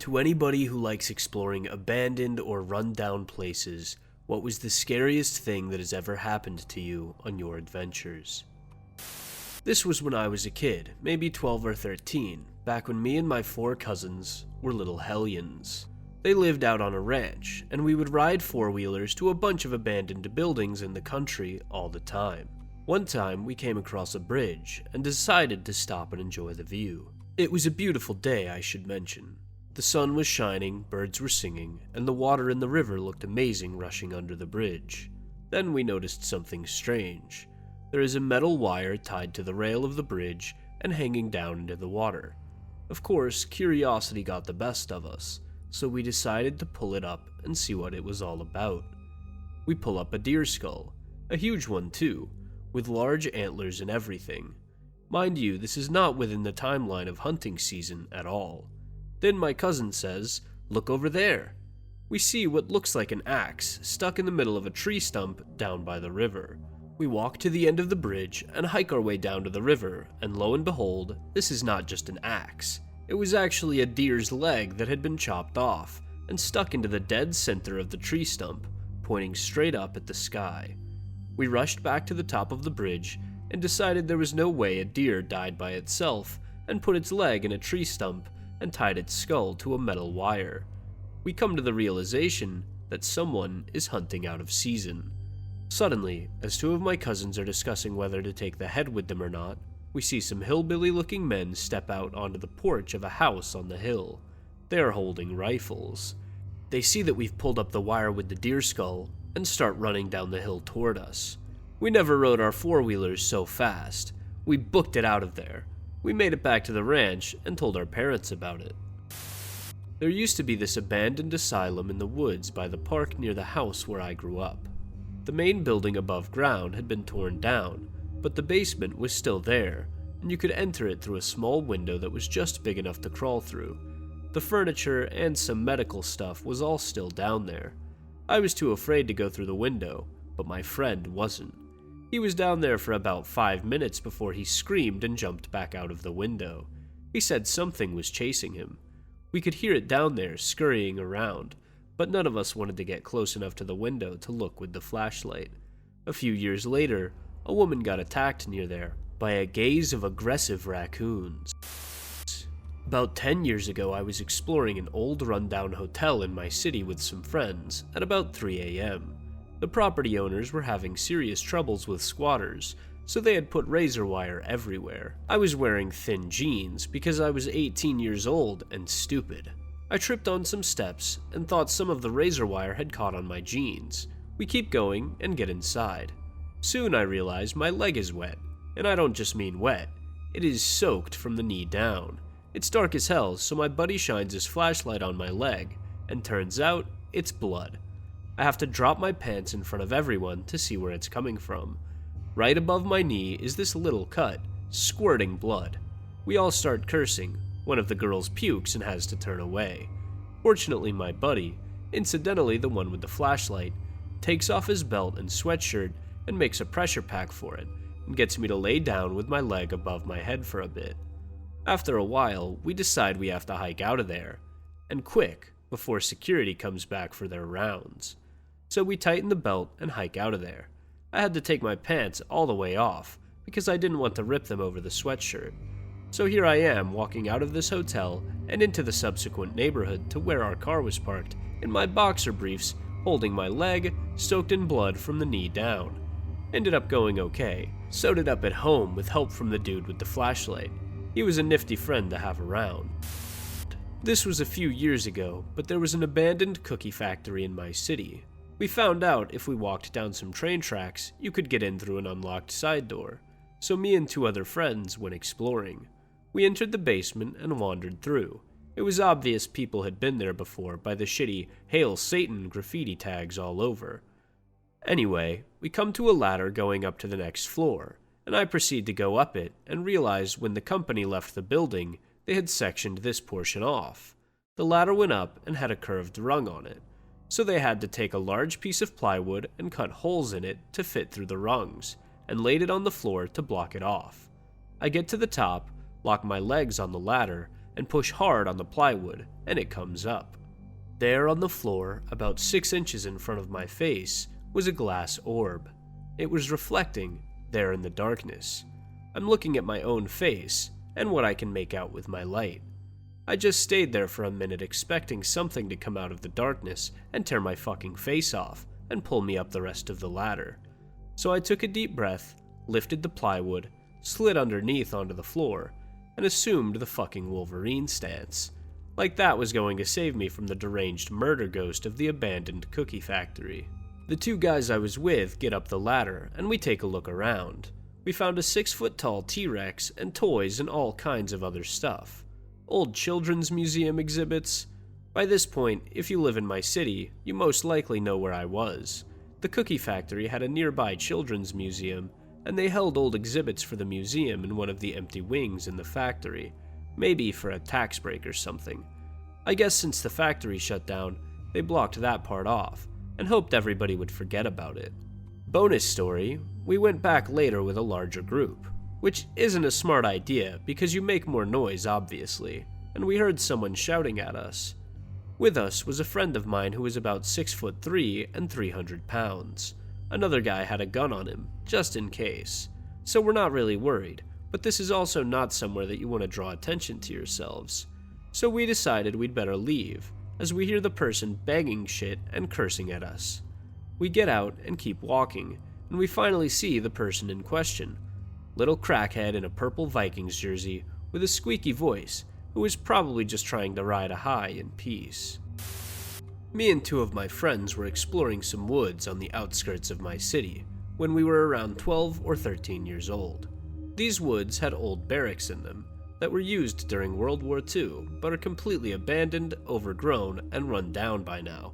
To anybody who likes exploring abandoned or run-down places, what was the scariest thing that has ever happened to you on your adventures? This was when I was a kid, maybe 12 or 13, back when me and my 4 cousins were little hellions. They lived out on a ranch, and we would ride four-wheelers to a bunch of abandoned buildings in the country all the time. One time, we came across a bridge and decided to stop and enjoy the view. It was a beautiful day, I should mention. The sun was shining, birds were singing, and the water in the river looked amazing rushing under the bridge. Then we noticed something strange. There is a metal wire tied to the rail of the bridge and hanging down into the water. Of course, curiosity got the best of us, so we decided to pull it up and see what it was all about. We pull up a deer skull, a huge one too, with large antlers and everything. Mind you, this is not within the timeline of hunting season at all. Then my cousin says, "Look over there." We see what looks like an axe stuck in the middle of a tree stump down by the river. We walk to the end of the bridge and hike our way down to the river, and lo and behold, this is not just an axe. It was actually a deer's leg that had been chopped off and stuck into the dead center of the tree stump, pointing straight up at the sky. We rushed back to the top of the bridge and decided there was no way a deer died by itself and put its leg in a tree stump and tied its skull to a metal wire. We come to the realization that someone is hunting out of season. Suddenly, as 2 of my cousins are discussing whether to take the head with them or not, we see some hillbilly-looking men step out onto the porch of a house on the hill. They are holding rifles. They see that we've pulled up the wire with the deer skull and start running down the hill toward us. We never rode our four-wheelers so fast. We booked it out of there. We made it back to the ranch and told our parents about it. There used to be this abandoned asylum in the woods by the park near the house where I grew up. The main building above ground had been torn down, but the basement was still there, and you could enter it through a small window that was just big enough to crawl through. The furniture and some medical stuff was all still down there. I was too afraid to go through the window, but my friend wasn't. He was down there for about 5 minutes before he screamed and jumped back out of the window. He said something was chasing him. We could hear it down there scurrying around, but none of us wanted to get close enough to the window to look with the flashlight. A few years later, a woman got attacked near there by a gaze of aggressive raccoons. About 10 years ago, I was exploring an old rundown hotel in my city with some friends at about 3 a.m. The property owners were having serious troubles with squatters, so they had put razor wire everywhere. I was wearing thin jeans because I was 18 years old and stupid. I tripped on some steps and thought some of the razor wire had caught on my jeans. We keep going and get inside. Soon I realize my leg is wet, and I don't just mean wet. It is soaked from the knee down. It's dark as hell, so my buddy shines his flashlight on my leg, and turns out it's blood. I have to drop my pants in front of everyone to see where it's coming from. Right above my knee is this little cut, squirting blood. We all start cursing. One of the girls pukes and has to turn away. Fortunately, my buddy, incidentally the one with the flashlight, takes off his belt and sweatshirt and makes a pressure pack for it, and gets me to lay down with my leg above my head for a bit. After a while, we decide we have to hike out of there, and quick, before security comes back for their rounds. So we tighten the belt and hike out of there. I had to take my pants all the way off, because I didn't want to rip them over the sweatshirt. So here I am walking out of this hotel and into the subsequent neighborhood to where our car was parked, in my boxer briefs, holding my leg, soaked in blood from the knee down. Ended up going okay. Sewed it up at home with help from the dude with the flashlight. He was a nifty friend to have around. This was a few years ago, but there was an abandoned cookie factory in my city. We found out if we walked down some train tracks, you could get in through an unlocked side door. So me and 2 other friends went exploring. We entered the basement and wandered through. It was obvious people had been there before by the shitty "Hail Satan" graffiti tags all over. Anyway, we come to a ladder going up to the next floor, and I proceed to go up it and realize when the company left the building, they had sectioned this portion off. The ladder went up and had a curved rung on it, so they had to take a large piece of plywood and cut holes in it to fit through the rungs, and laid it on the floor to block it off. I get to the top, lock my legs on the ladder, and push hard on the plywood, and it comes up. There on the floor, about 6 inches in front of my face, was a glass orb. It was reflecting, there in the darkness. I'm looking at my own face, and what I can make out with my light. I just stayed there for a minute expecting something to come out of the darkness and tear my fucking face off and pull me up the rest of the ladder. So I took a deep breath, lifted the plywood, slid underneath onto the floor, and assumed the fucking Wolverine stance. Like that was going to save me from the deranged murder ghost of the abandoned cookie factory. The 2 guys I was with get up the ladder, and we take a look around. We found a 6-foot-tall T-Rex and toys and all kinds of other stuff. Old children's museum exhibits. By this point, if you live in my city, you most likely know where I was. The cookie factory had a nearby children's museum, and they held old exhibits for the museum in one of the empty wings in the factory, maybe for a tax break or something. I guess since the factory shut down, they blocked that part off, and hoped everybody would forget about it. Bonus story, we went back later with a larger group, which isn't a smart idea because you make more noise obviously, and we heard someone shouting at us. With us was a friend of mine who was about 6'3" and 300 pounds. Another guy had a gun on him, just in case. So we're not really worried, but this is also not somewhere that you want to draw attention to yourselves. So we decided we'd better leave, as we hear the person banging shit and cursing at us. We get out and keep walking, and we finally see the person in question. Little crackhead in a purple Vikings jersey with a squeaky voice, who was probably just trying to ride a high in peace. Me and 2 of my friends were exploring some woods on the outskirts of my city when we were around 12 or 13 years old. These woods had old barracks in them that were used during World War II but are completely abandoned, overgrown, and run down by now.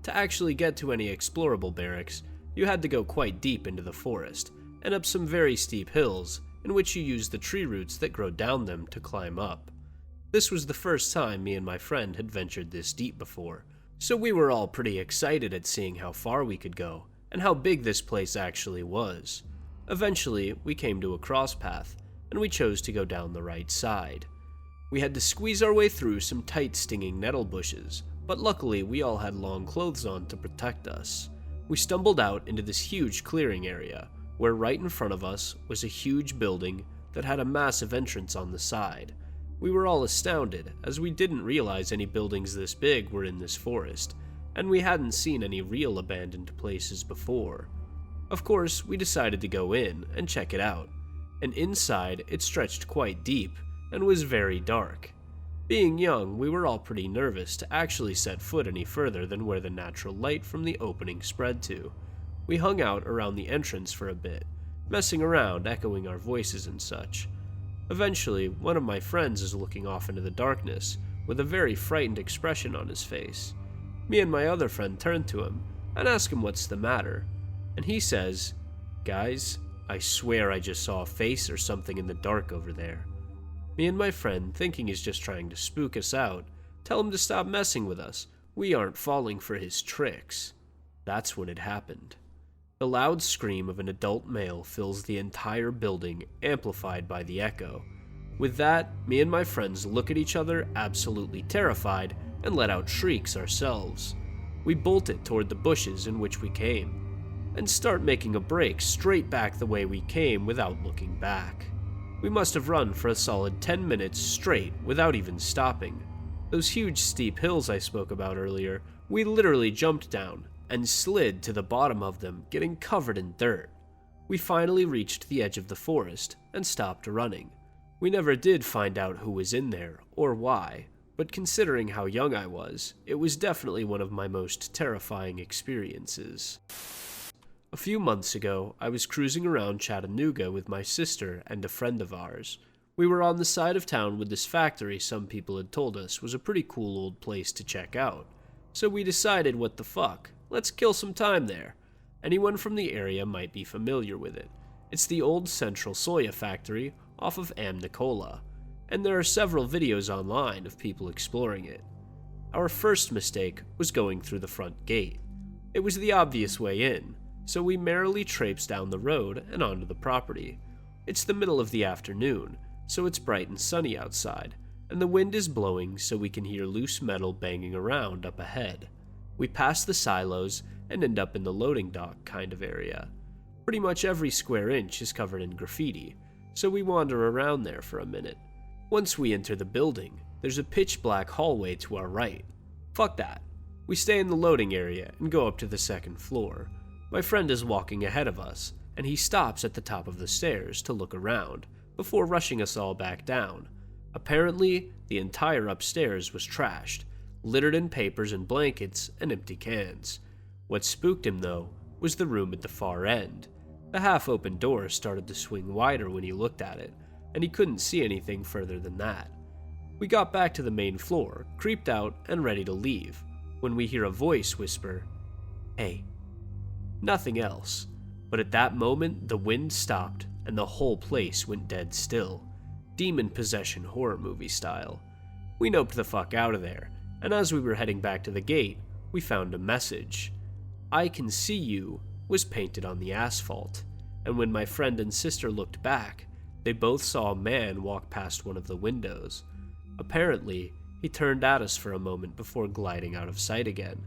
To actually get to any explorable barracks, you had to go quite deep into the forest and up some very steep hills in which you used the tree roots that grow down them to climb up. This was the first time me and my friend had ventured this deep before, so we were all pretty excited at seeing how far we could go and how big this place actually was. Eventually, we came to a cross path, and we chose to go down the right side. We had to squeeze our way through some tight stinging nettle bushes, but luckily we all had long clothes on to protect us. We stumbled out into this huge clearing area, where right in front of us was a huge building that had a massive entrance on the side. We were all astounded, as we didn't realize any buildings this big were in this forest, and we hadn't seen any real abandoned places before. Of course, we decided to go in and check it out, and inside it stretched quite deep and was very dark. Being young, we were all pretty nervous to actually set foot any further than where the natural light from the opening spread to. We hung out around the entrance for a bit, messing around, echoing our voices and such. Eventually, one of my friends is looking off into the darkness, with a very frightened expression on his face. Me and my other friend turn to him and ask him what's the matter, and he says, "Guys, I swear I just saw a face or something in the dark over there." Me and my friend, thinking he's just trying to spook us out, tell him to stop messing with us. We aren't falling for his tricks. That's when it happened. The loud scream of an adult male fills the entire building, amplified by the echo. With that, me and my friends look at each other, absolutely terrified, and let out shrieks ourselves. We bolt it toward the bushes in which we came, and start making a break straight back the way we came without looking back. We must have run for a solid 10 minutes straight without even stopping. Those huge steep hills I spoke about earlier, we literally jumped down and slid to the bottom of them, getting covered in dirt. We finally reached the edge of the forest and stopped running. We never did find out who was in there or why, but considering how young I was, it was definitely one of my most terrifying experiences. A few months ago, I was cruising around Chattanooga with my sister and a friend of ours. We were on the side of town with this factory some people had told us was a pretty cool old place to check out. So we decided, what the fuck, let's kill some time there. Anyone from the area might be familiar with it. It's the old Central Soya factory off of Nicola, and there are several videos online of people exploring it. Our first mistake was going through the front gate. It was the obvious way in, so we merrily traipsed down the road and onto the property. It's the middle of the afternoon, so it's bright and sunny outside, and the wind is blowing so we can hear loose metal banging around up ahead. We pass the silos and end up in the loading dock kind of area. Pretty much every square inch is covered in graffiti, so we wander around there for a minute. Once we enter the building, there's a pitch black hallway to our right. Fuck that. We stay in the loading area and go up to the second floor. My friend is walking ahead of us, and he stops at the top of the stairs to look around before rushing us all back down. Apparently, the entire upstairs was trashed, littered in papers and blankets and empty cans. What spooked him, though, was the room at the far end. The half-open door started to swing wider when he looked at it, and he couldn't see anything further than that. We got back to the main floor, creeped out, and ready to leave, when we hear a voice whisper, "Hey." Nothing else, but at that moment the wind stopped and the whole place went dead still. Demon possession horror movie style. We noped the fuck out of there, and as we were heading back to the gate, we found a message. "I can see you" was painted on the asphalt, and when my friend and sister looked back, they both saw a man walk past one of the windows. Apparently, he turned at us for a moment before gliding out of sight again,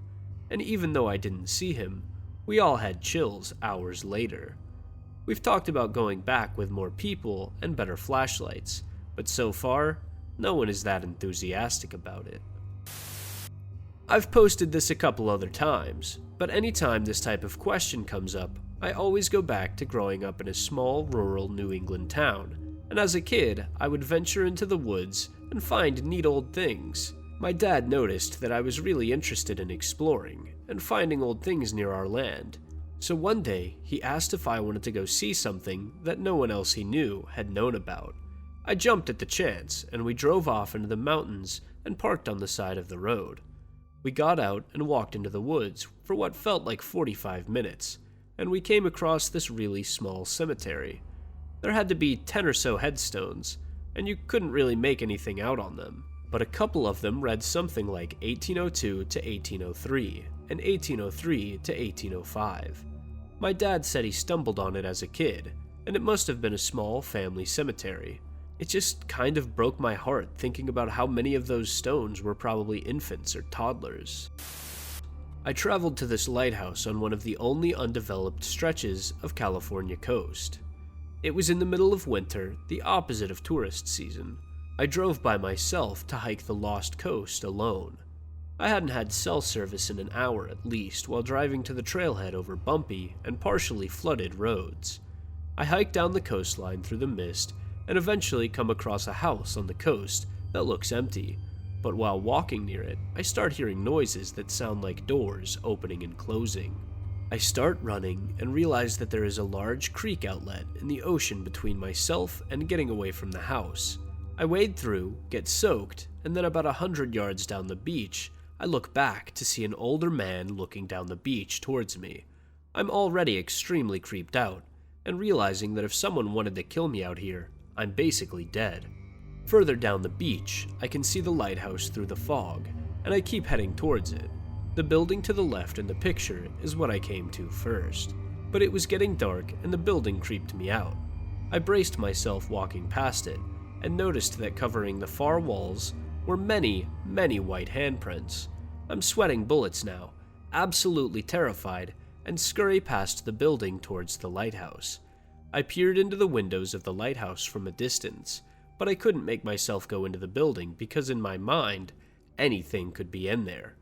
and even though I didn't see him, we all had chills hours later. We've talked about going back with more people and better flashlights, but so far, no one is that enthusiastic about it. I've posted this a couple other times, but anytime this type of question comes up, I always go back to growing up in a small rural New England town, and as a kid, I would venture into the woods and find neat old things. My dad noticed that I was really interested in exploring and finding old things near our land, so one day he asked if I wanted to go see something that no one else he knew had known about. I jumped at the chance, and we drove off into the mountains and parked on the side of the road. We got out and walked into the woods for what felt like 45 minutes, and we came across this really small cemetery. There had to be 10 or so headstones, and you couldn't really make anything out on them, but a couple of them read something like 1802 to 1803 and 1803 to 1805. My dad said he stumbled on it as a kid, and it must have been a small family cemetery. It just kind of broke my heart thinking about how many of those stones were probably infants or toddlers. I traveled to this lighthouse on one of the only undeveloped stretches of California coast. It was in the middle of winter, the opposite of tourist season. I drove by myself to hike the Lost Coast alone. I hadn't had cell service in an hour at least while driving to the trailhead over bumpy and partially flooded roads. I hiked down the coastline through the mist and eventually come across a house on the coast that looks empty, but while walking near it, I start hearing noises that sound like doors opening and closing. I start running and realize that there is a large creek outlet in the ocean between myself and getting away from the house. I wade through, get soaked, and then about 100 yards down the beach, I look back to see an older man looking down the beach towards me. I'm already extremely creeped out, and realizing that if someone wanted to kill me out here, I'm basically dead. Further down the beach, I can see the lighthouse through the fog, and I keep heading towards it. The building to the left in the picture is what I came to first, but it was getting dark and the building creeped me out. I braced myself walking past it, and noticed that covering the far walls were many, many white handprints. I'm sweating bullets now, absolutely terrified, and scurry past the building towards the lighthouse. I peered into the windows of the lighthouse from a distance, but I couldn't make myself go into the building because in my mind, anything could be in there.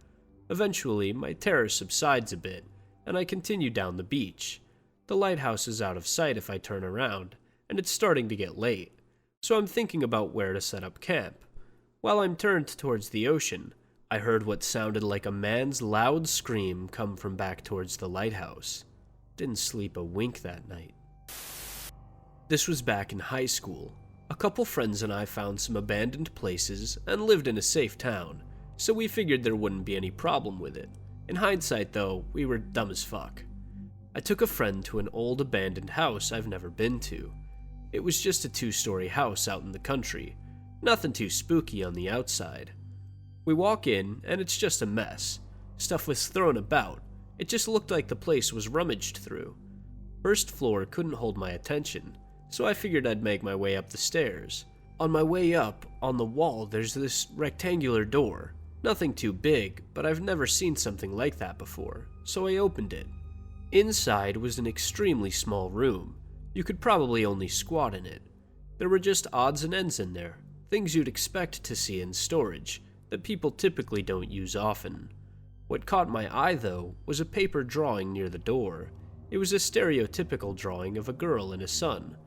Eventually, my terror subsides a bit, and I continue down the beach. The lighthouse is out of sight if I turn around, and it's starting to get late, so I'm thinking about where to set up camp. While I'm turned towards the ocean, I heard what sounded like a man's loud scream come from back towards the lighthouse. Didn't sleep a wink that night. This was back in high school. A couple friends and I found some abandoned places and lived in a safe town, so we figured there wouldn't be any problem with it. In hindsight though, we were dumb as fuck. I took a friend to an old abandoned house I've never been to. It was just a 2-story house out in the country, nothing too spooky on the outside. We walk in and it's just a mess. Stuff was thrown about. It just looked like the place was rummaged through. First floor couldn't hold my attention, so I figured I'd make my way up the stairs. On my way up, on the wall, there's this rectangular door. Nothing too big, but I've never seen something like that before, so I opened it. Inside was an extremely small room. You could probably only squat in it. There were just odds and ends in there, things you'd expect to see in storage, that people typically don't use often. What caught my eye, though, was a paper drawing near the door. It was a stereotypical drawing of a girl and a sun.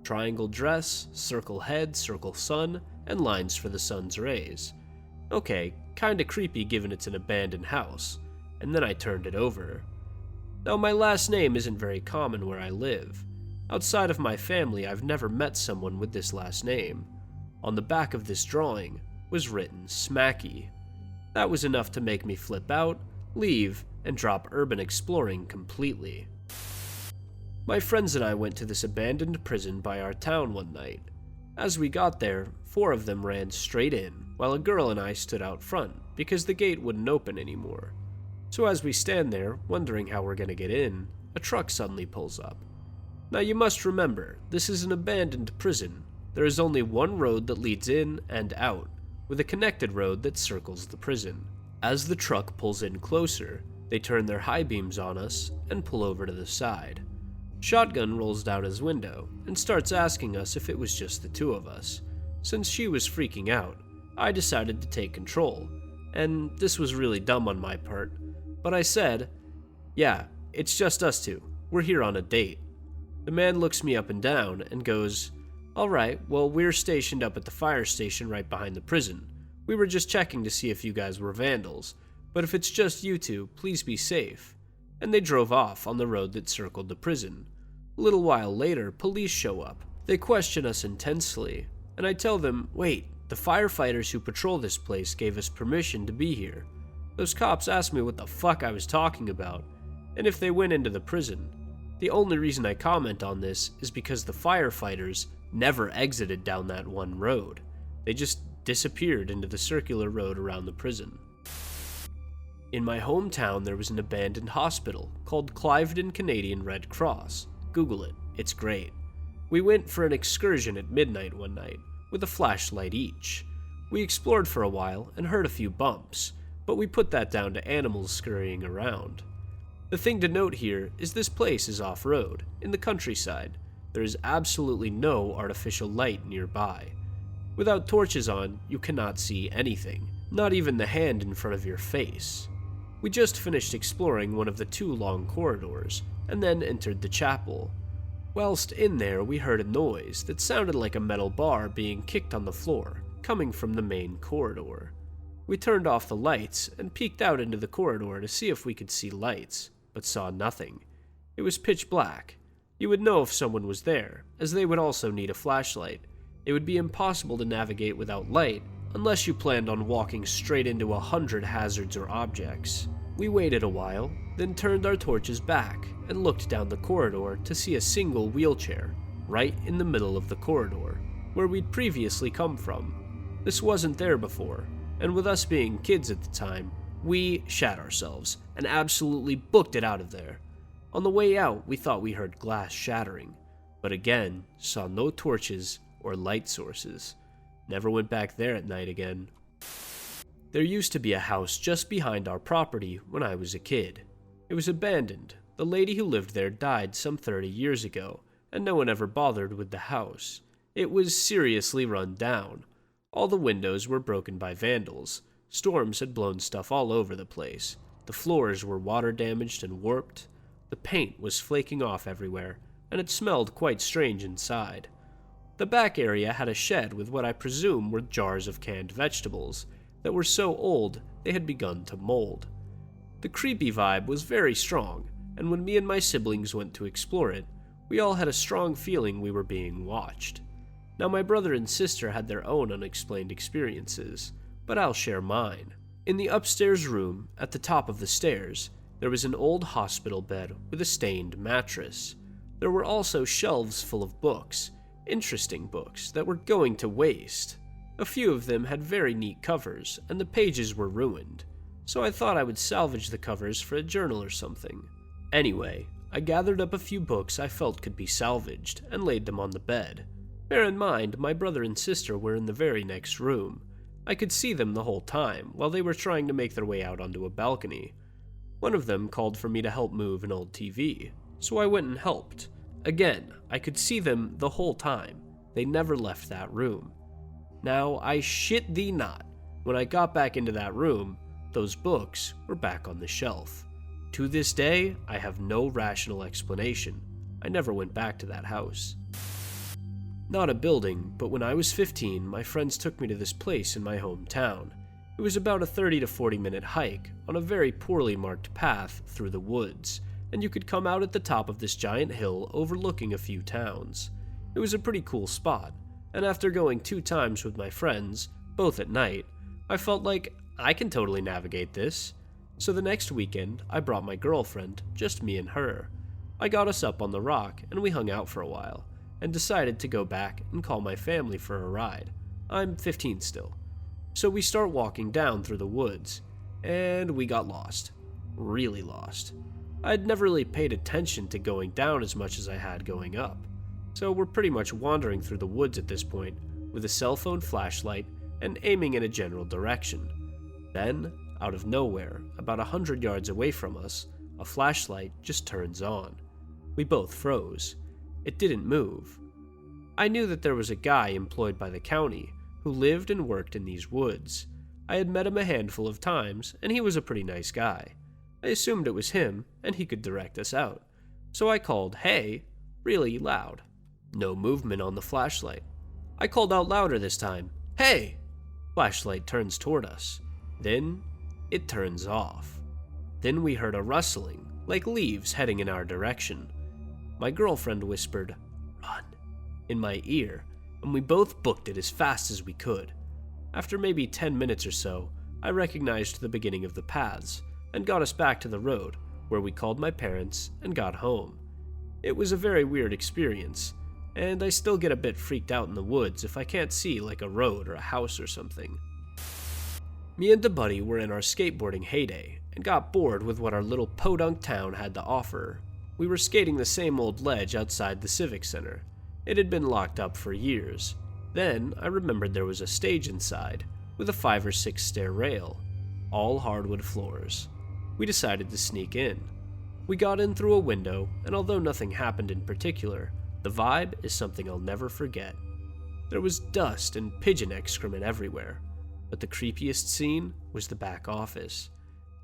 Triangle dress, circle head, circle sun, and lines for the sun's rays. Okay, kinda creepy given it's an abandoned house. And then I turned it over. Now, my last name isn't very common where I live. Outside of my family, I've never met someone with this last name. On the back of this drawing was written Smacky. That was enough to make me flip out, leave, and drop urban exploring completely. My friends and I went to this abandoned prison by our town one night. As we got there, 4 of them ran straight in, while a girl and I stood out front because the gate wouldn't open anymore. So as we stand there, wondering how we're gonna get in, a truck suddenly pulls up. Now you must remember, this is an abandoned prison. There is only one road that leads in and out, with a connected road that circles the prison. As the truck pulls in closer, they turn their high beams on us and pull over to the side. Shotgun rolls down his window and starts asking us if it was just the 2 of us. Since she was freaking out, I decided to take control, and this was really dumb on my part, but I said, "Yeah, it's just us 2. We're here on a date." The man looks me up and down and goes, "Alright, well, we're stationed up at the fire station right behind the prison. We were just checking to see if you guys were vandals, but if it's just you 2, please be safe." And they drove off on the road that circled the prison. A little while later, police show up. They question us intensely, and I tell them, "Wait, the firefighters who patrol this place gave us permission to be here." Those cops asked me what the fuck I was talking about, and if they went into the prison. The only reason I comment on this is because the firefighters never exited down that one road. They just disappeared into the circular road around the prison. In my hometown, there was an abandoned hospital called Cliveden Canadian Red Cross. Google it, it's great. We went for an excursion at midnight one night, with a flashlight each. We explored for a while and heard a few bumps, but we put that down to animals scurrying around. The thing to note here is this place is off-road, in the countryside. There is absolutely no artificial light nearby. Without torches on, you cannot see anything, not even the hand in front of your face. We just finished exploring one of the 2 long corridors, and then entered the chapel. Whilst in there, we heard a noise that sounded like a metal bar being kicked on the floor, coming from the main corridor. We turned off the lights and peeked out into the corridor to see if we could see lights, but saw nothing. It was pitch black. You would know if someone was there, as they would also need a flashlight. It would be impossible to navigate without light, unless you planned on walking straight into 100 hazards or objects. We waited a while, then turned our torches back and looked down the corridor to see a single wheelchair, right in the middle of the corridor, where we'd previously come from. This wasn't there before, and with us being kids at the time, we shat ourselves and absolutely booked it out of there. On the way out, we thought we heard glass shattering, but again, saw no torches or light sources. Never went back there at night again. There used to be a house just behind our property when I was a kid. It was abandoned. The lady who lived there died some 30 years ago, and no one ever bothered with the house. It was seriously run down. All the windows were broken by vandals. Storms had blown stuff all over the place. The floors were water damaged and warped. The paint was flaking off everywhere, and it smelled quite strange inside. The back area had a shed with what I presume were jars of canned vegetables that were so old they had begun to mold. The creepy vibe was very strong, and when me and my siblings went to explore it, we all had a strong feeling we were being watched. Now my brother and sister had their own unexplained experiences, but I'll share mine. In the upstairs room, at the top of the stairs, there was an old hospital bed with a stained mattress. There were also shelves full of books, interesting books that were going to waste. A few of them had very neat covers, and the pages were ruined, so I thought I would salvage the covers for a journal or something. Anyway, I gathered up a few books I felt could be salvaged and laid them on the bed. Bear in mind, my brother and sister were in the very next room. I could see them the whole time while they were trying to make their way out onto a balcony. One of them called for me to help move an old TV, so I went and helped. Again, I could see them the whole time. They never left that room. Now, I shit thee not, when I got back into that room, those books were back on the shelf. To this day, I have no rational explanation. I never went back to that house. Not a building, but when I was 15, my friends took me to this place in my hometown. It was about a 30 to 40 minute hike on a very poorly marked path through the woods, and you could come out at the top of this giant hill overlooking a few towns. It was a pretty cool spot, and after going 2 times with my friends, both at night, I felt like I can totally navigate this. So the next weekend, I brought my girlfriend, just me and her. I got us up on the rock and we hung out for a while, and decided to go back and call my family for a ride. I'm 15 still. So we start walking down through the woods, and we got lost. Really lost. I'd never really paid attention to going down as much as I had going up. So we're pretty much wandering through the woods at this point, with a cell phone flashlight and aiming in a general direction. Then, out of nowhere, about 100 yards away from us, a flashlight just turns on. We both froze. It didn't move. I knew that there was a guy employed by the county who lived and worked in these woods. I had met him a handful of times, and he was a pretty nice guy. I assumed it was him, and he could direct us out. So I called, "Hey," really loud. No movement on the flashlight. I called out louder this time, "Hey!" Flashlight turns toward us. Then, it turns off. Then we heard a rustling, like leaves heading in our direction. My girlfriend whispered, "Run," in my ear, and we both booked it as fast as we could. After maybe 10 minutes or so, I recognized the beginning of the paths, and got us back to the road, where we called my parents and got home. It was a very weird experience, and I still get a bit freaked out in the woods if I can't see like a road or a house or something. Me and a buddy were in our skateboarding heyday, and got bored with what our little podunk town had to offer. We were skating the same old ledge outside the Civic Center. It had been locked up for years. Then I remembered there was a stage inside, with a 5 or 6 stair rail, all hardwood floors. We decided to sneak in. We got in through a window, and although nothing happened in particular, the vibe is something I'll never forget. There was dust and pigeon excrement everywhere, but the creepiest scene was the back office.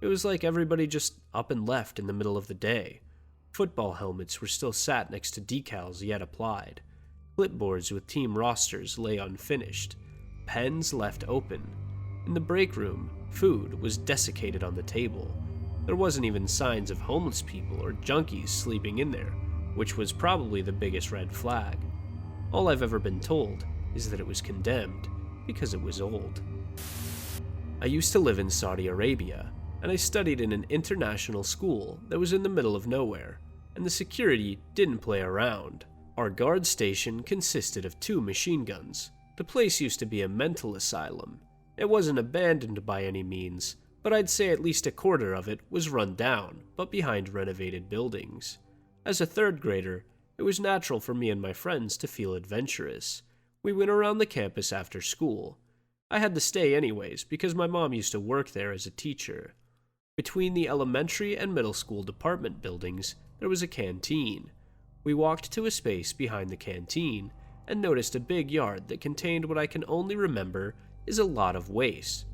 It was like everybody just up and left in the middle of the day. Football helmets were still sat next to decals yet applied. Clipboards with team rosters lay unfinished. Pens left open. In the break room, food was desiccated on the table. There wasn't even signs of homeless people or junkies sleeping in there, which was probably the biggest red flag. All I've ever been told is that it was condemned because it was old. I used to live in Saudi Arabia, and I studied in an international school that was in the middle of nowhere, and the security didn't play around. Our guard station consisted of 2 machine guns. The place used to be a mental asylum. It wasn't abandoned by any means, but I'd say at least a quarter of it was run down, but behind renovated buildings. As a 3rd grader, it was natural for me and my friends to feel adventurous. We went around the campus after school. I had to stay anyways because my mom used to work there as a teacher. Between the elementary and middle school department buildings, there was a canteen. We walked to a space behind the canteen and noticed a big yard that contained what I can only remember is a lot of waste.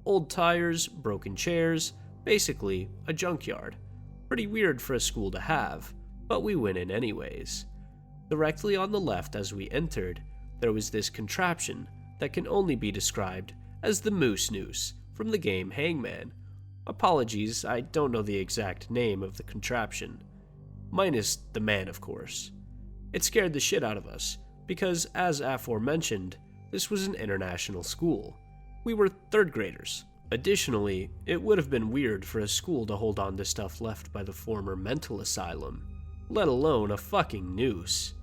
Old tires, broken chairs, basically a junkyard. Pretty weird for a school to have, but we went in anyways. Directly on the left as we entered, there was this contraption that can only be described as the moose noose from the game Hangman. Apologies, I don't know the exact name of the contraption. Minus the man, of course. It scared the shit out of us, because as aforementioned, this was an international school. We were 3rd graders. Additionally, it would have been weird for a school to hold on to stuff left by the former mental asylum, let alone a fucking noose.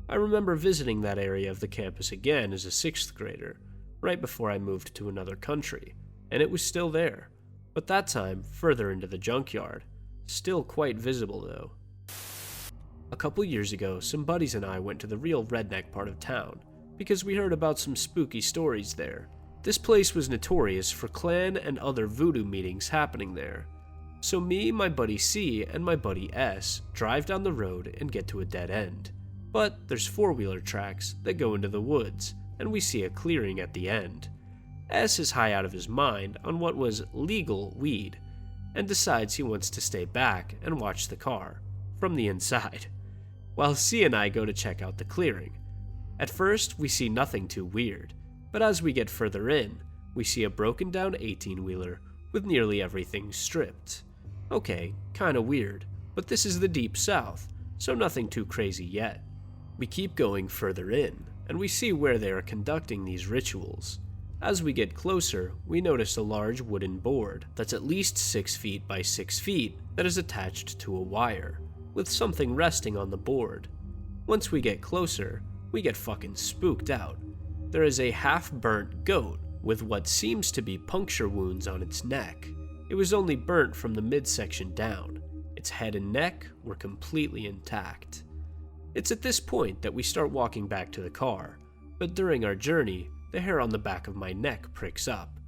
I remember visiting that area of the campus again as a 6th grader, right before I moved to another country, and it was still there, but that time further into the junkyard. Still quite visible though. A couple years ago, some buddies and I went to the real redneck part of town, because we heard about some spooky stories there. This place was notorious for clan and other voodoo meetings happening there. So me, my buddy C, and my buddy S drive down the road and get to a dead end. But there's four-wheeler tracks that go into the woods, and we see a clearing at the end. S is high out of his mind on what was legal weed, and decides he wants to stay back and watch the car, from the inside, while C and I go to check out the clearing. At first, we see nothing too weird, but as we get further in, we see a broken down 18-wheeler with nearly everything stripped. Okay, kinda weird, but this is the Deep South, so nothing too crazy yet. We keep going further in, and we see where they are conducting these rituals. As we get closer, we notice a large wooden board that's at least 6 feet by 6 feet that is attached to a wire, with something resting on the board. Once we get closer, we get fucking spooked out. There is a half-burnt goat with what seems to be puncture wounds on its neck. It was only burnt from the midsection down. Its head and neck were completely intact. It's at this point that we start walking back to the car, but during our journey, the hair on the back of my neck pricks up,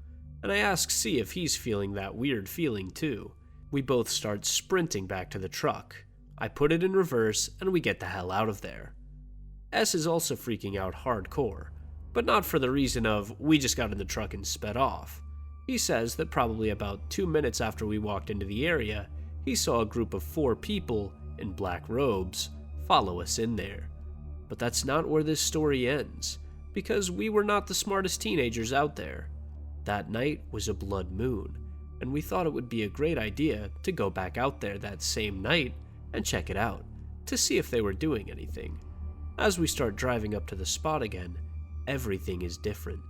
and I ask C if he's feeling that weird feeling too. We both start sprinting back to the truck. I put it in reverse, and we get the hell out of there. S is also freaking out hardcore, but not for the reason of we just got in the truck and sped off. He says that probably about 2 minutes after we walked into the area, he saw a group of 4 people in black robes follow us in there. But that's not where this story ends, because we were not the smartest teenagers out there. That night was a blood moon, and we thought it would be a great idea to go back out there that same night and check it out, to see if they were doing anything. As we start driving up to the spot again, everything is different.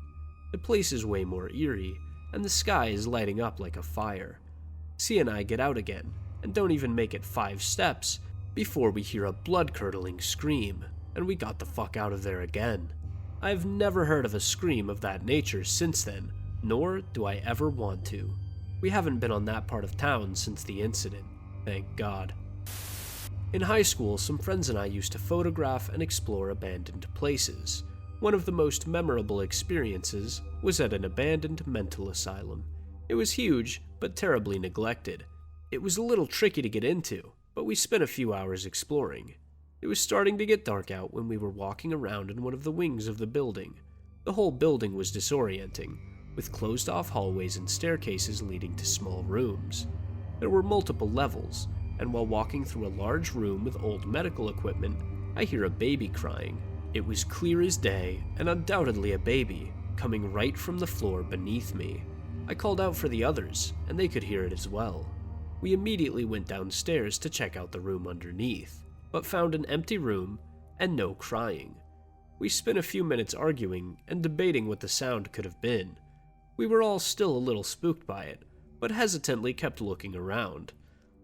The place is way more eerie, and the sky is lighting up like a fire. C and I get out again, and don't even make it 5 steps before we hear a blood-curdling scream, and we got the fuck out of there again. I've never heard of a scream of that nature since then, nor do I ever want to. We haven't been on that part of town since the incident, thank God. In high school, some friends and I used to photograph and explore abandoned places. One of the most memorable experiences was at an abandoned mental asylum. It was huge, but terribly neglected. It was a little tricky to get into, but we spent a few hours exploring. It was starting to get dark out when we were walking around in one of the wings of the building. The whole building was disorienting, with closed-off hallways and staircases leading to small rooms. There were multiple levels, and while walking through a large room with old medical equipment, I hear a baby crying. It was clear as day, and undoubtedly a baby, coming right from the floor beneath me. I called out for the others, and they could hear it as well. We immediately went downstairs to check out the room underneath, but found an empty room and no crying. We spent a few minutes arguing and debating what the sound could have been. We were all still a little spooked by it, but hesitantly kept looking around.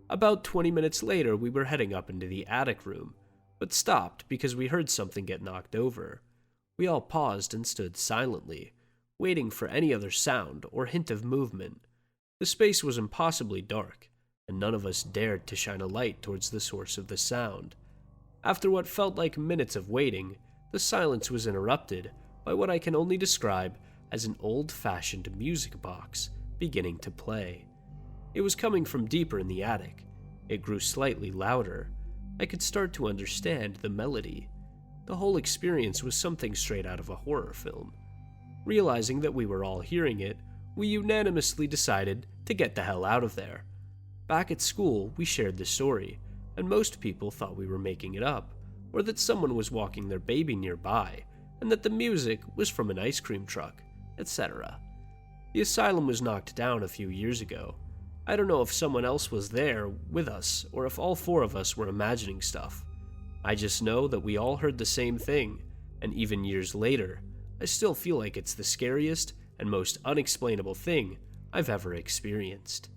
About 20 minutes later, we were heading up into the attic room, but stopped because we heard something get knocked over. We all paused and stood silently, waiting for any other sound or hint of movement. The space was impossibly dark, and none of us dared to shine a light towards the source of the sound. After what felt like minutes of waiting, the silence was interrupted by what I can only describe as an old-fashioned music box beginning to play. It was coming from deeper in the attic. It grew slightly louder. I could start to understand the melody. The whole experience was something straight out of a horror film. Realizing that we were all hearing it, we unanimously decided to get the hell out of there. Back at school, we shared the story, and most people thought we were making it up, or that someone was walking their baby nearby, and that the music was from an ice cream truck, etc. The asylum was knocked down a few years ago. I don't know if someone else was there with us, or if all 4 of us were imagining stuff. I just know that we all heard the same thing, and even years later, I still feel like it's the scariest and most unexplainable thing I've ever experienced.